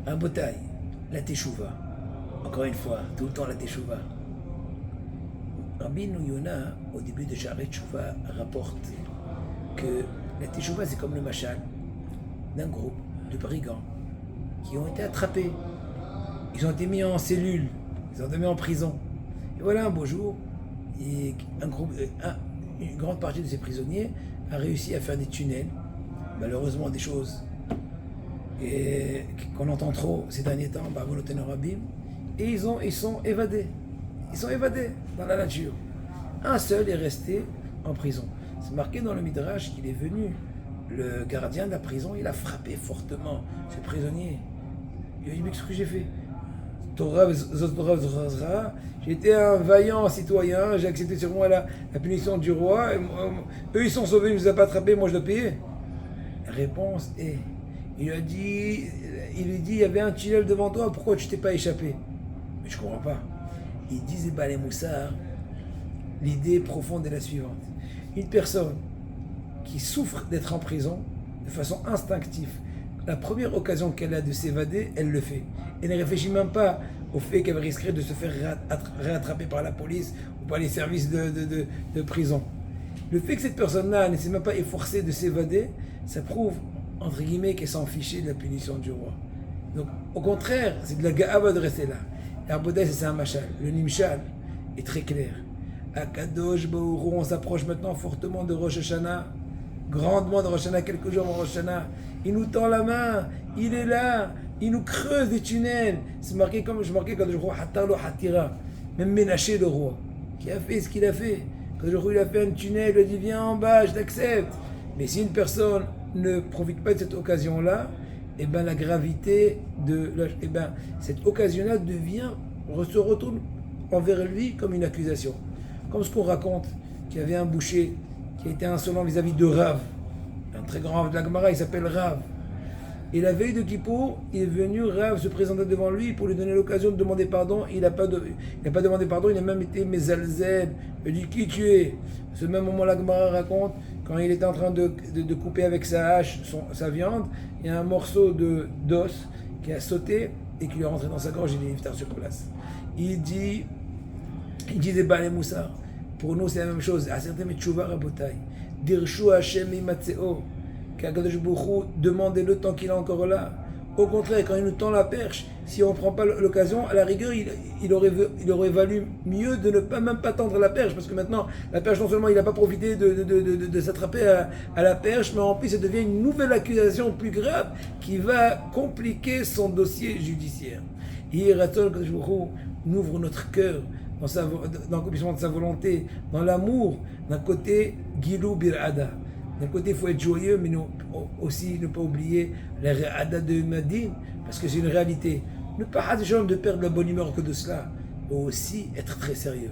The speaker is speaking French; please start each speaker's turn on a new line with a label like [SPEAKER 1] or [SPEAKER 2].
[SPEAKER 1] Un botail, la teshuva. Encore une fois, tout le temps la teshuva. Rabbi Yona, au début de Sha'arei Teshuva, rapporte que la teshuva, c'est comme le machal d'un groupe de brigands qui ont été attrapés. Ils ont été mis en cellule, ils ont été mis en prison. Et voilà, un beau jour, une grande partie de ces prisonniers a réussi à faire des tunnels, malheureusement des choses qu'on entend trop ces derniers temps, et ils sont évadés. Ils sont évadés dans la nature. Un seul est resté en prison. C'est marqué dans le Midrash qu'il est venu, le gardien de la prison, il a frappé fortement ce prisonnier. Il a dit, mais qu'est-ce que j'ai fait? J'ai été un vaillant citoyen, j'ai accepté sur moi la punition du roi, eux ils sont sauvés, ils ne nous ont pas attrapés, moi je dois payer. La réponse est, il lui dit, il y avait un tunnel devant toi, pourquoi tu t'es pas échappé? Mais je ne comprends pas. Il disait, les Moussard, l'idée profonde est la suivante. Une personne qui souffre d'être en prison de façon instinctive, la première occasion qu'elle a de s'évader, elle le fait. Elle ne réfléchit même pas au fait qu'elle risquerait de se faire réattraper par la police ou par les services de prison. Le fait que cette personne-là ne s'est même pas efforcée de s'évader, ça prouve, entre guillemets, qu'elle s'en fichait de la punition du roi. Donc, au contraire, c'est de la ga'ava de rester là. Et Arbodai, c'est un machal. Le nimshal est très clair. À Kadosh Baourou, on s'approche maintenant fortement de Rosh Hashanah, grandement de Rosh Hashanah, quelques jours avant Rosh Hashanah. Il nous tend la main, il est là, il nous creuse des tunnels. C'est marqué comme je marquais quand je roi Hatalo Hatira, même Ménaché le roi, qui a fait ce qu'il a fait. Quand le roi il a fait un tunnel, il a dit viens en bas, je t'accepte. Mais si une personne ne profite pas de cette occasion-là, et ben la gravité cette occasion-là se retourne envers lui comme une accusation. Comme ce qu'on raconte, qu'il y avait un boucher qui a été insolent vis-à-vis de Rav, un très grand Rav de la Gemara, il s'appelle Rav. Et la veille de Kippour, il est venu, Rav se présenter devant lui pour lui donner l'occasion de demander pardon. Il n'a pas demandé pardon, il a même été mésalzel. Il dit qui tu es? À ce même moment, la Gemara raconte, quand il était en train de couper avec sa hache sa viande, il y a un morceau d'os qui a sauté et qui lui est rentré dans sa gorge, il est iftar sur place. Il dit des balais moussard. Pour nous, c'est la même chose. À certains Tchouva Rabotai. Dirshu Hashem Imatseo. Qu'Akadosh Baruch Hu, demandez-le tant qu'il est encore là. Au contraire, quand il nous tend la perche, si on ne prend pas l'occasion, à la rigueur, il aurait valu mieux de ne pas même pas tendre la perche. Parce que maintenant, la perche, non seulement il n'a pas profité de s'attraper à la perche, mais en plus, ça devient une nouvelle accusation plus grave qui va compliquer son dossier judiciaire. Hier, Akadosh Baruch Hu ouvre notre cœur dans l'accomplissement de sa volonté, dans l'amour, d'un côté, Gilou Bir'ada. D'un côté, il faut être joyeux, mais aussi ne pas oublier la Ra'ada de Madine, parce que c'est une réalité. Ne pas de perdre la bonne humeur que de cela, mais aussi être très sérieux.